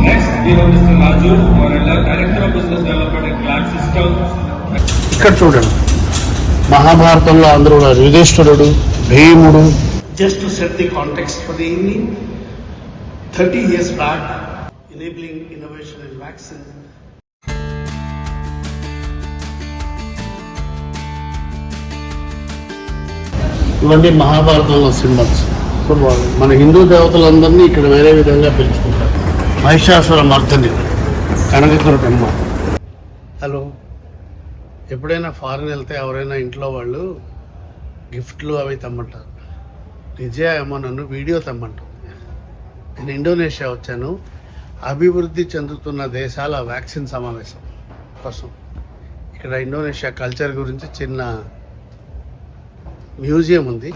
Next, we have Mr. Raju Morella, Director of Business Development at Glad Systems. ఇక్కడ చూడండి, మహాభారతంలో అందరూ ఉన్నారు. యుధిష్ఠిరుడు, భీముడు. Just to set the context for the evening, 30 years back, enabling innovation in vaccine. ఇవన్నీ మహాభారతంలో సింబల్స్. సో మన హిందూ దేవతలందరినీ ఇక్కడ వేరే విధంగా పిలుచుకుంటారు. మహిషాసుర మర్దిని, కనకదుర్గమ్మ. హలో, ఎప్పుడైనా ఫారిన్ వెళ్తే ఎవరైనా ఇంట్లో వాళ్ళు గిఫ్ట్లు అవి తెమ్మంటారు. నిజే ఏమో నన్ను వీడియో తెమ్మంటారు. నేను ఇండోనేషియా వచ్చాను, అభివృద్ధి చెందుతున్న దేశాల వ్యాక్సిన్ సమావేశం కోసం. ఇక్కడ ఇండోనేషియా కల్చర్ గురించి చిన్న మ్యూజియం ఉంది.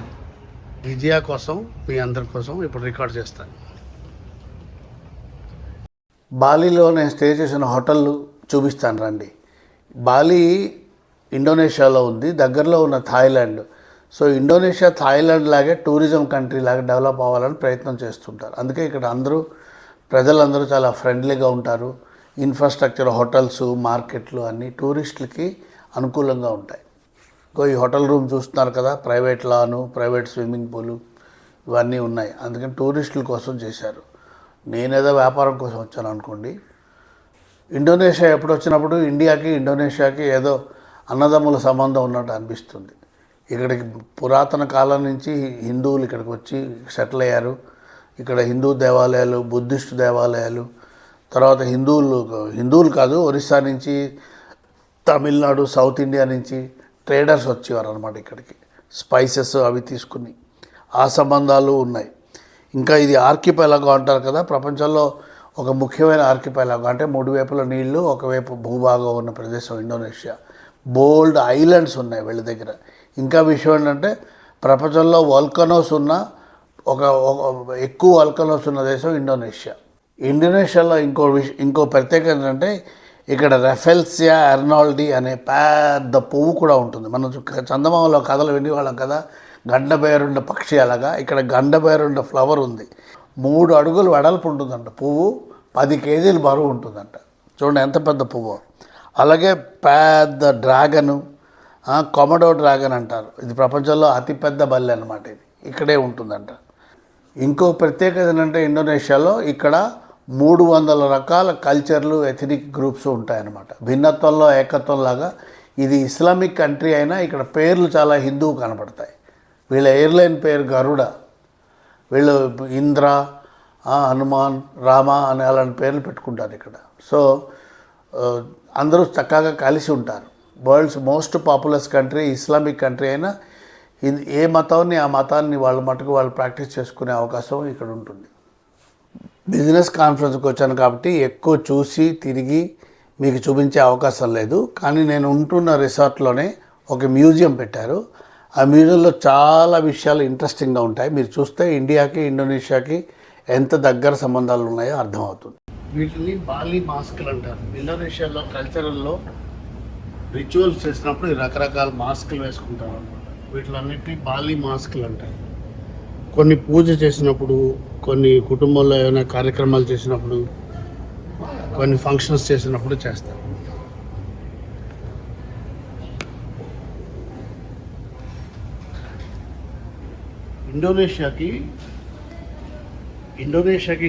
విజయ కోసం, మీ అందరి కోసం ఇప్పుడు రికార్డ్ చేస్తాను. బాలీలో నేను స్టే చేసిన హోటల్ చూపిస్తాను రండి. బాలీ ఇండోనేషియాలో ఉంది, దగ్గరలో ఉన్న థాయిలాండ్. సో ఇండోనేషియా థాయిలాండ్ లాగే టూరిజం కంట్రీ లాగా డెవలప్ అవ్వాలని ప్రయత్నం చేస్తుంటారు. అందుకే ఇక్కడ ప్రజలందరూ చాలా ఫ్రెండ్లీగా ఉంటారు. ఇన్ఫ్రాస్ట్రక్చర్, హోటల్స్, మార్కెట్లు అన్నీ టూరిస్టులకి అనుకూలంగా ఉంటాయి. ఈ హోటల్ రూమ్ చూస్తున్నారు కదా, ప్రైవేట్ లాను, ప్రైవేట్ స్విమ్మింగ్ పూలు ఇవన్నీ ఉన్నాయి. అందుకని టూరిస్టుల కోసం చేశారు. నేనేదో వ్యాపారం కోసం వచ్చాను అనుకోండి. ఇండోనేషియా ఎప్పుడు వచ్చినప్పుడు ఇండియాకి ఇండోనేషియాకి ఏదో అన్నదమ్ముల సంబంధం ఉన్నట్టు అనిపిస్తుంది. ఇక్కడికి పురాతన కాలం నుంచి హిందువులు ఇక్కడికి వచ్చి సెటిల్ అయ్యారు. ఇక్కడ హిందూ దేవాలయాలు, బుద్ధిస్టు దేవాలయాలు, తర్వాత హిందువులు కాదు, ఒరిస్సా నుంచి, తమిళనాడు, సౌత్ ఇండియా నుంచి ట్రేడర్స్ వచ్చేవారు అనమాట ఇక్కడికి, స్పైసెస్ అవి తీసుకుని. ఆ సంబంధాలు ఉన్నాయి. ఇంకా ఇది ఆర్కిపెలాగో అంటారు కదా, ప్రపంచంలో ఒక ముఖ్యమైన ఆర్కిపెలాగో. అంటే 3 వైపుల నీళ్లు, ఒకవైపు భూభాగం ఉన్న ప్రదేశం ఇండోనేషియా. బోల్డ్ ఐలాండ్స్ ఉన్నాయి వీళ్ళ దగ్గర. ఇంకా విషయం ఏంటంటే ప్రపంచంలో వాల్కనోస్ ఉన్న ఎక్కువ వాల్కనోస్ ఉన్న దేశం ఇండోనేషియా. ఇండోనేషియాలో ఇంకో ప్రత్యేకత ఏంటంటే ఇక్కడ రెఫెల్సియా అర్నాల్డి అనే పెద్ద పువ్వు కూడా ఉంటుంది. మనం చందమామలో కథలు వినేవాళ్ళం కదా, గండబేరుండ పక్షి. అలాగా ఇక్కడ గండబేరుండ ఫ్లవర్ ఉంది. 3 అడుగులు వెడల్పు ఉంటుందంట పువ్వు, 10 కేజీలు బరువు ఉంటుందంట. చూడండి ఎంత పెద్ద పువ్వు. అలాగే పెద్ద డ్రాగను, కొమడో డ్రాగన్ అంటారు. ఇది ప్రపంచంలో అతిపెద్ద బల్లి అనమాట. ఇది ఇక్కడే ఉంటుందంట. ఇంకో ప్రత్యేకత ఏంటంటే ఇండోనేషియాలో ఇక్కడ 300 రకాల కల్చర్లు, ఎథనిక్ గ్రూప్స్ ఉంటాయన్నమాట. భిన్నత్వంలో ఏకత్వం లాగా. ఇది ఇస్లామిక్ కంట్రీ అయినా ఇక్కడ పేర్లు చాలా హిందువు కనపడతాయి. వీళ్ళ ఎయిర్లైన్ పేరు గరుడ. వీళ్ళు ఇంద్ర, హనుమాన్, రామ అని అలాంటి పేర్లు పెట్టుకుంటారు ఇక్కడ. సో అందరూ చక్కగా కలిసి ఉంటారు. World's most populous country, Islamic country అయినా ఏ మతాన్ని ఆ మతాన్ని వాళ్ళ మటుకు వాళ్ళు ప్రాక్టీస్ చేసుకునే అవకాశం ఇక్కడ ఉంటుంది. బిజినెస్ కాన్ఫరెన్స్కి వచ్చాను కాబట్టి ఎక్కువ చూసి తిరిగి మీకు చూపించే అవకాశం లేదు. కానీ నేను ఉంటున్న రిసార్ట్లోనే ఒక మ్యూజియం పెట్టారు. ఆ మ్యూజియంలో చాలా విషయాలు ఇంట్రెస్టింగ్గా ఉంటాయి. మీరు చూస్తే ఇండియాకి, ఇండోనేషియాకి ఎంత దగ్గర సంబంధాలు ఉన్నాయో అర్థమవుతుంది. వీటిని బాలీ మాస్కులు అంటారు. ఇండోనేషియాలో కల్చరల్లో రిచువల్స్ చేసినప్పుడు రకరకాల మాస్కులు వేసుకుంటారు అన్నమాట. వీటిలన్నిటినీ బాలీ మాస్కులు అంటారు. కొన్ని పూజ చేసినప్పుడు, కొన్ని కుటుంబంలో ఏమైనా కార్యక్రమాలు చేసినప్పుడు, కొన్ని ఫంక్షన్స్ చేసినప్పుడు చేస్తారు. ఇండోనేషియాకి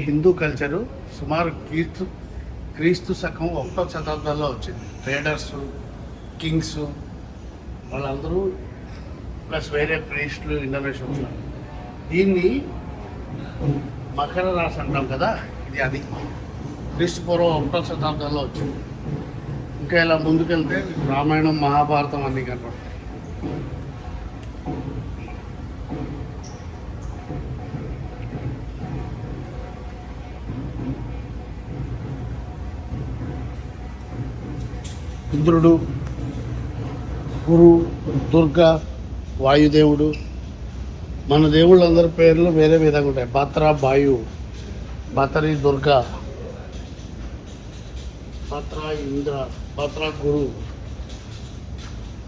హిందూ కల్చరు సుమారు క్రీస్తు శకం 1వ శతాబ్దంలో వచ్చింది. ట్రేడర్స్, కింగ్స్ వాళ్ళందరూ ప్లస్ వేరే ప్రీస్టులు ఇండోనేషియా ఉన్నారు. దీన్ని మకర రాశి అంటాం కదా, ఇది అది క్రీస్తు పూర్వం 1వ శతాబ్దంలో వచ్చింది. ఇంకా ఇలా ముందుకెళ్తే రామాయణం, మహాభారతం అన్నీ కనపడతాయి. ఇంద్రుడు, గురు, దుర్గా, వాయుదేవుడు. మన దేవుళ్ళందరి పేర్లు వేరే విధంగా ఉంటాయి. బత్ర బాయు, బతరి దుర్గా, బత్ర ఇంద్ర, బత్ర గురు.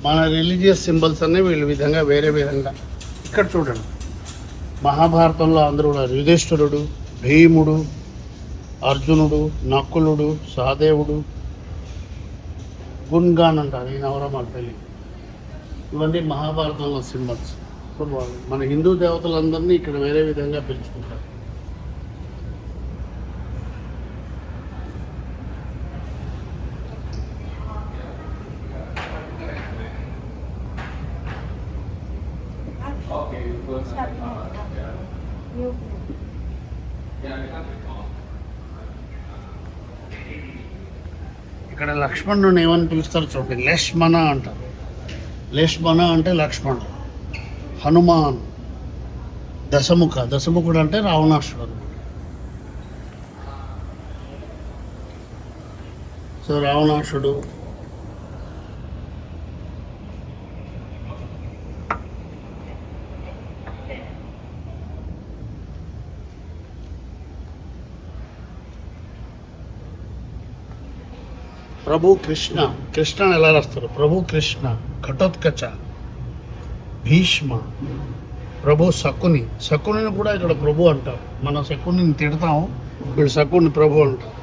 మన రిలీజియస్ సింబల్స్ అన్నీ వీళ్ళ విధంగా వేరే విధంగా. ఇక్కడ చూడండి, మహాభారతంలో అందరూ ఉన్నారు. యుధిష్ఠిరుడు, భీముడు, అర్జునుడు, నకులుడు, సహదేవుడు, గున్గాన్ అంటారు. ఈయన ఎవరో మాకు తెలియదు. ఇవన్నీ మహాభారతంలో సింబల్స్. సో మన హిందూ దేవతలందరినీ ఇక్కడ వేరే విధంగా పిలుచుకుంటారు. ఇక్కడ లక్ష్మణుని ఏమని పిలుస్తారు చూడండి, లక్ష్మణ అంటారు. లక్ష్మణ అంటే లక్ష్మణుడు. హనుమాన్, దశముఖుడు అంటే రావణాసురుడు. సో రావణాసుడు, ప్రభు కృష్ణ. కృష్ణని ఎలా రాస్తారు? ప్రభు కృష్ణ, ఘటోత్కచ, భీష్మ, ప్రభు శకుని. శకునిని కూడా ఇక్కడ ప్రభు అంటారు. మన శకునిని తిడతాము, వీడు శకుని ప్రభు అంటారు.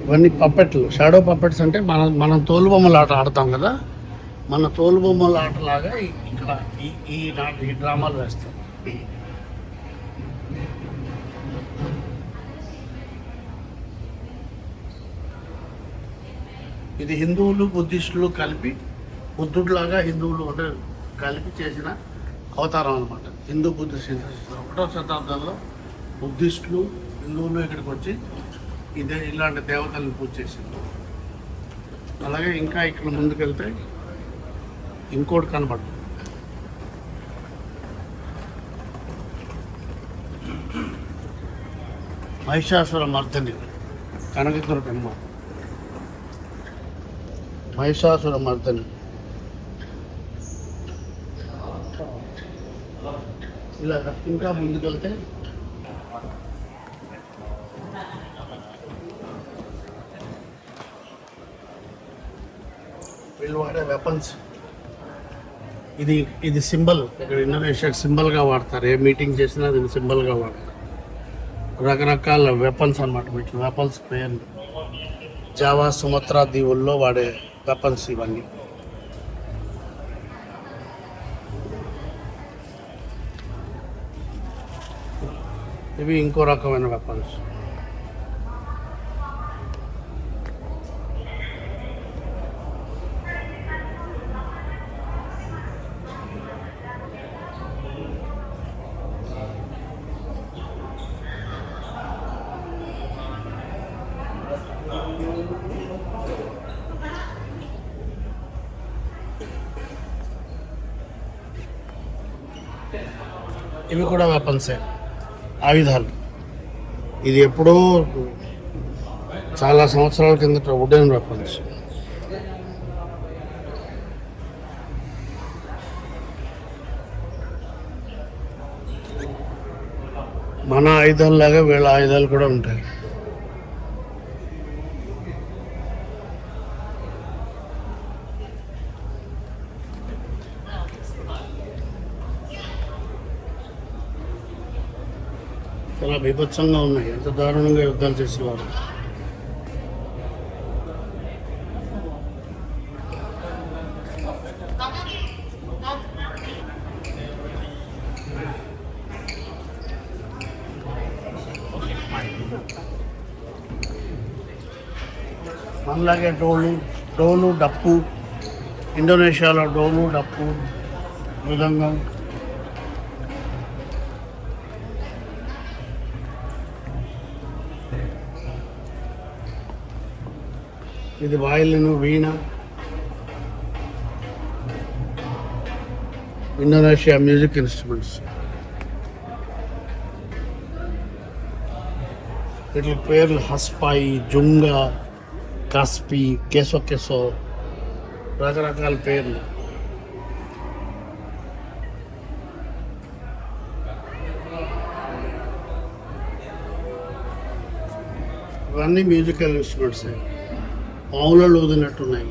ఇవన్నీ పప్పెట్లు, షాడో పప్పెట్స్. అంటే మనం తోలుబొమ్మల ఆట ఆడతాం కదా, మన తోలుబొమ్మల ఆటలాగా ఇక్కడ ఈ డ్రామాలు వేస్తారు. ఇది హిందువులు బుద్ధిస్టులు కలిపి, బుద్ధుడిలాగా హిందువులు అంటే కలిపి చేసిన అవతారం అనమాట. హిందూ బుద్ధిస్ట్ 1వ శతాబ్దంలో బుద్ధిస్టులు, హిందువులు ఇక్కడికి వచ్చి ఇలాంటి దేవతలను పూజ చేసింది. అలాగే ఇంకా ఇక్కడ ముందుకెళ్తే ఇంకోటి కనబడుతుంది. మహిషాసుర మర్దని, కనకదుర్గమ్మ. మహిషాసుర మర్దని. ఇలా ఇంకా ముందుకెళ్తే వీళ్ళు వాడే వెపన్స్. ఇది సింబల్. ఇక్కడ ఇండోనేషియా సింబల్గా వాడతారు. ఏ మీటింగ్ చేసినా దీన్ని సింబల్గా వాడతారు. రకరకాల వెపన్స్ అన్నమాట. వీటి వెపన్స్ పేర్లు జావా, సుమత్రా దీవుల్లో వాడే వెపన్స్ ఇవన్నీ. ఇవి ఇంకో రకమైన వెపన్స్. ఇవి కూడా వెపన్సే, ఆయుధాలు. ఇది ఎప్పుడో చాలా సంవత్సరాల కిందట వుడెన్ వెపన్స్. మన ఆయుధాలలాగా వీళ్ళ ఆయుధాలు కూడా ఉంటాయి. చాలా బీభత్సంగా ఉన్నాయి. ఎంత దారుణంగా యుద్ధాలు చేసేవారు. మనలాగే డోలు, డప్పు. ఇండోనేషియాలో డోలు, డప్పు, మృదంగం. ఇది వయలిన్, వీణ. Indonesia music instruments. వీటి పేర్లు హస్పాయి, జుంగా, కాస్పి, కేసో, రకరకాల పేర్లు. ఇవన్నీ మ్యూజికల్ ఇన్స్ట్రుమెంట్స్. పావులలో వదిలినట్టున్నాయి.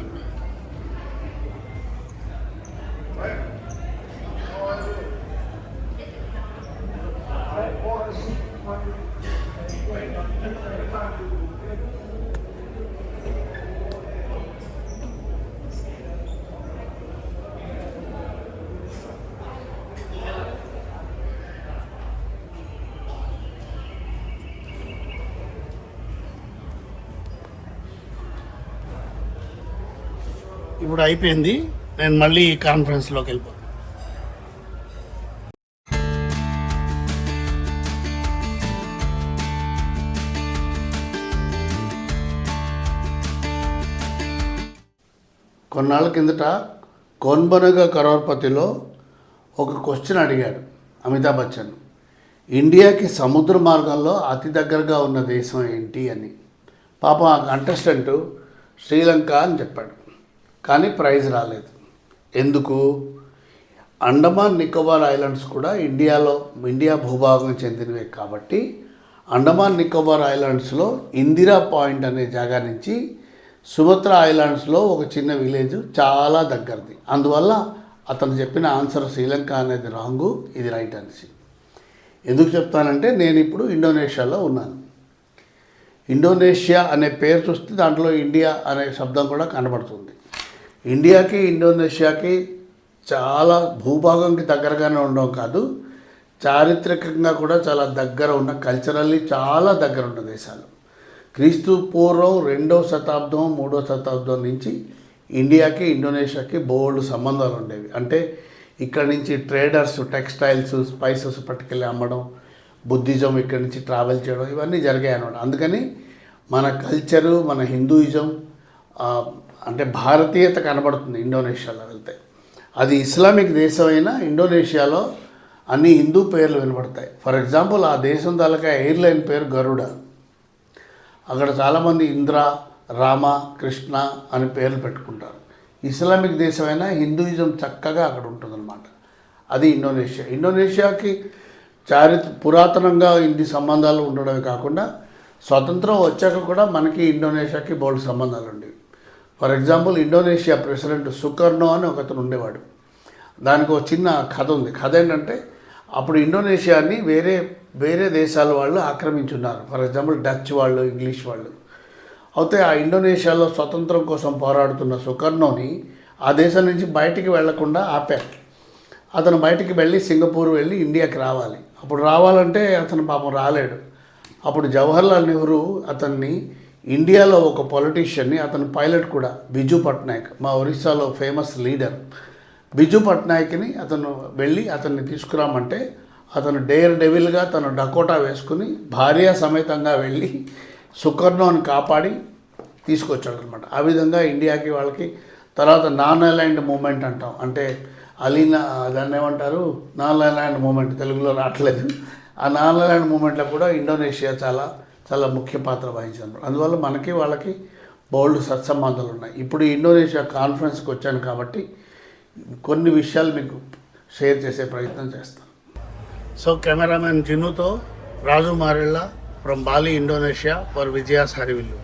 ఇప్పుడు అయిపోయింది. నేను మళ్ళీ కాన్ఫరెన్స్లోకి వెళ్ళిపోతాను. కొన్నాళ్ళ కిందట కోన్బనగా కరోర్పతిలో ఒక క్వశ్చన్ అడిగాడు అమితాబ్ బచ్చన్, ఇండియాకి సముద్ర మార్గంలో అతి దగ్గరగా ఉన్న దేశం ఏంటి అని. పాపం ఆ కంటెస్టెంట్ శ్రీలంక అని చెప్పాడు, కానీ ప్రైజ్ రాలేదు. ఎందుకు? అండమాన్ నికోబార్ ఐలాండ్స్ కూడా ఇండియా భూభాగం చెందినవే కాబట్టి అండమాన్ నికోబార్ ఐలాండ్స్లో ఇందిరా పాయింట్ అనే జాగా నుంచి సుమత్రా ఐలాండ్స్లో ఒక చిన్న విలేజ్ చాలా దగ్గరది. అందువల్ల అతను చెప్పిన ఆన్సర్ శ్రీలంక అనేది రాంగు, ఇది రైట్ అనేసి. ఎందుకు చెప్తానంటే నేను ఇప్పుడు ఇండోనేషియాలో ఉన్నాను. ఇండోనేషియా అనే పేరు చూస్తే దాంట్లో ఇండియా అనే శబ్దం కూడా కనబడుతుంది. ఇండియాకి ఇండోనేషియాకి చాలా భూభాగంకి దగ్గరగానే ఉండడం కాదు, చారిత్రకంగా కూడా చాలా దగ్గర ఉన్న, కల్చరల్లీ చాలా దగ్గర ఉన్న దేశాలు. క్రీస్తు పూర్వం 2వ శతాబ్దం 3వ శతాబ్దం నుంచి ఇండియాకి ఇండోనేషియాకి బోల్డ్ సంబంధాలు ఉండేవి. అంటే ఇక్కడ నుంచి ట్రేడర్స్ టెక్స్టైల్స్ స్పైసెస్ పట్టుకెళ్ళి అమ్మడం, బుద్ధిజం ఇక్కడి నుంచి ట్రావెల్ చేయడం, ఇవన్నీ జరిగాయి అన్నమాట. అందుకని మన కల్చరు, మన హిందూయిజం అంటే భారతీయత కనబడుతుంది ఇండోనేషియాలో వెళ్తే. అది ఇస్లామిక్ దేశమైనా ఇండోనేషియాలో అన్ని హిందూ పేర్లు వినబడతాయి. ఫర్ ఎగ్జాంపుల్ ఆ దేశం తాలూకా ఎయిర్లైన్ పేరు గరుడ. అక్కడ చాలామంది ఇంద్ర, రామ, కృష్ణ అని పేర్లు పెట్టుకుంటారు. ఇస్లామిక్ దేశమైనా హిందూయిజం చక్కగా అక్కడ ఉంటుందన్నమాట. అది ఇండోనేషియా. ఇండోనేషియాకి పురాతనంగా ఇన్ని సంబంధాలు ఉండడమే కాకుండా స్వతంత్రం వచ్చాక కూడా మనకి ఇండోనేషియాకి బోల్డ్ సంబంధాలు ఉండేవి. ఫర్ ఎగ్జాంపుల్ ఇండోనేషియా ప్రెసిడెంట్ సుకర్నో అని ఒకతను ఉండేవాడు. దానికి ఒక చిన్న కథ ఉంది. కథ ఏంటంటే అప్పుడు ఇండోనేషియాని వేరే దేశాల వాళ్ళు ఆక్రమించున్నారు. ఫర్ ఎగ్జాంపుల్ డచ్ వాళ్ళు, ఇంగ్లీష్ వాళ్ళు. అయితే ఆ ఇండోనేషియాలో స్వతంత్రం కోసం పోరాడుతున్న సుకర్నోని ఆ దేశం నుంచి బయటికి వెళ్లకుండా ఆపారు. అతను బయటికి వెళ్ళి సింగపూర్ వెళ్ళి ఇండియాకి రావాలి. అప్పుడు రావాలంటే అతను పాపం రాలేడు. అప్పుడు జవహర్లాల్ నెహ్రూ అతన్ని ఇండియాలో ఒక పొలిటీషియన్ని, అతను పైలట్ కూడా, బిజు పట్నాయక్, మా ఒరిస్సాలో ఫేమస్ లీడర్ బిజు పట్నాయక్ని అతను వెళ్ళి అతన్ని తీసుకురామంటే అతను డేర్ డెవిల్గా తను డకోటా వేసుకుని భార్య సమేతంగా వెళ్ళి సుకర్నోని కాపాడి తీసుకొచ్చాడు అనమాట. ఆ విధంగా ఇండియాకి వాళ్ళకి తర్వాత నాన్ అలైన్డ్ మూమెంట్ అంటాం. అంటే దాన్ని ఏమంటారు, నాన్ అలైన్డ్ మూమెంట్, తెలుగులో రావట్లేదు. ఆ నాన్ అలైన్డ్ మూమెంట్లో కూడా ఇండోనేషియా చాలా ముఖ్య పాత్ర వహించారు. అందువల్ల మనకి వాళ్ళకి బోల్డ్ సత్సంబంధాలు ఉన్నాయి. ఇప్పుడు ఇండోనేషియా కాన్ఫరెన్స్కి వచ్చాను కాబట్టి కొన్ని విషయాలు మీకు షేర్ చేసే ప్రయత్నం చేస్తాను. సో కెమెరామెన్ జినుతో Raju Marella from Bali, Indonesia for Vijayas Harivillu.